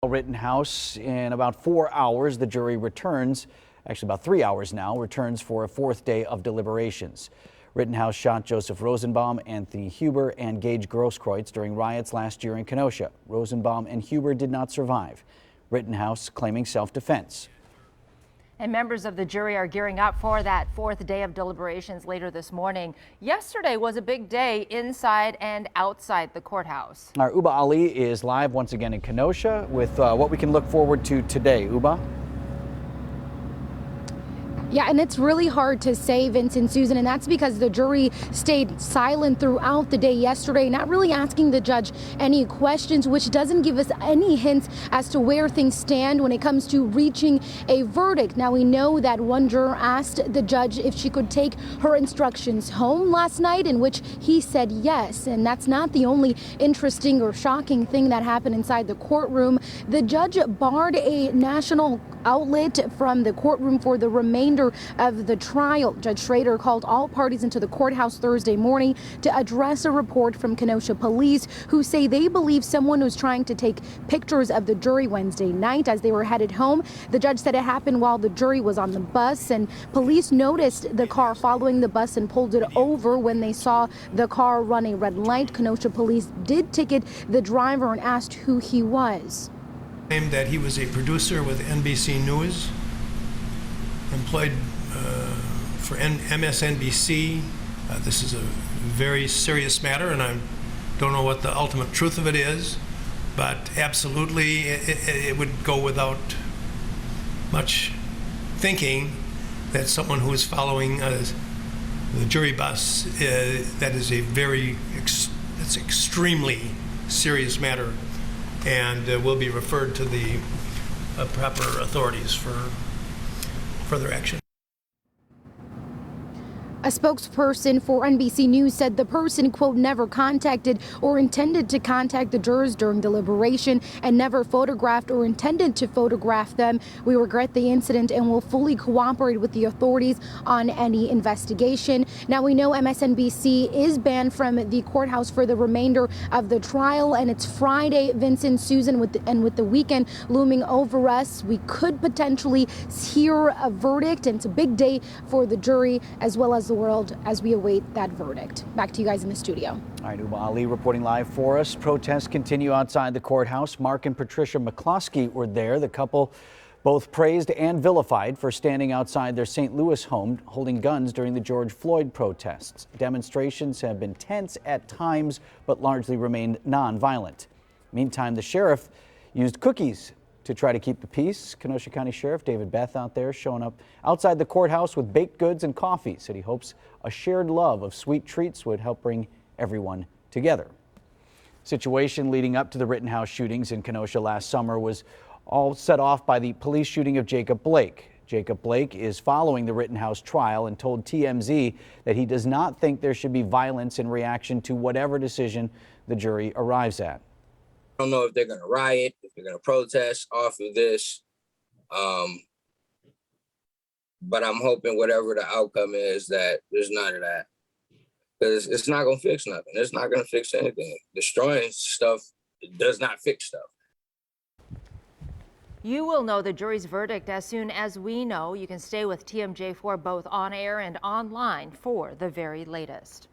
Rittenhouse. In about 4 hours, the jury returns, actually about 3 hours now, returns for a fourth day of deliberations. Rittenhouse shot Joseph Rosenbaum, Anthony Huber, and Gage Grosskreutz during riots last year in Kenosha. Rosenbaum and Huber did not survive. Rittenhouse claiming self-defense. And members of the jury are gearing up for that fourth day of deliberations later this morning. Yesterday was a big day inside and outside the courthouse. Our Uba Ali is live once again in Kenosha with what we can look forward to today. Uba? Yeah, and it's really hard to say, Vince and Susan, and that's because the jury stayed silent throughout the day yesterday, not really asking the judge any questions, which doesn't give us any hints as to where things stand when it comes to reaching a verdict. Now, we know that one juror asked the judge if she could take her instructions home last night, in which he said yes. And that's not the only interesting or shocking thing that happened inside the courtroom. The judge barred a national outlet from the courtroom for the remainder of the trial. Judge Schrader called all parties into the courthouse Thursday morning to address a report from Kenosha police, who say they believe someone was trying to take pictures of the jury Wednesday night as they were headed home. The judge said it happened while the jury was on the bus, and police noticed the car following the bus and pulled it over when they saw the car run a red light. Kenosha police did ticket the driver and asked who he was. Claimed that he was a producer with NBC News, employed for MSNBC. This is a very serious matter, and I don't know what the ultimate truth of it is, but absolutely it would go without much thinking that someone who is following the jury bus, that is it's extremely serious matter, and will be referred to the proper authorities for further action. A spokesperson for NBC News said the person, quote, never contacted or intended to contact the jurors during deliberation and never photographed or intended to photograph them. We regret the incident and will fully cooperate with the authorities on any investigation. Now, we know MSNBC is banned from the courthouse for the remainder of the trial, and it's Friday, Vincent, Susan, with the weekend looming over us, we could potentially hear a verdict, and it's a big day for the jury as well as the world as we await that verdict. Back to you guys in the studio. All right, Uba Ali reporting live for us. Protests continue outside the courthouse. Mark and Patricia McCloskey were there. The couple both praised and vilified for standing outside their St. Louis home holding guns during the George Floyd protests. Demonstrations have been tense at times, but largely remained nonviolent. Meantime, the sheriff used cookies to try to keep the peace. Kenosha County Sheriff David Beth out there showing up outside the courthouse with baked goods and coffee. Said he hopes a shared love of sweet treats would help bring everyone together. Situation leading up to the Rittenhouse shootings in Kenosha last summer was all set off by the police shooting of Jacob Blake. Jacob Blake is following the Rittenhouse trial and told TMZ that he does not think there should be violence in reaction to whatever decision the jury arrives at. I don't know if they're going to riot, if they're going to protest off of this. But I'm hoping whatever the outcome is, that there's none of that. Because it's not going to fix nothing. It's not going to fix anything. Destroying stuff does not fix stuff. You will know the jury's verdict as soon as we know. You can stay with TMJ4 both on air and online for the very latest.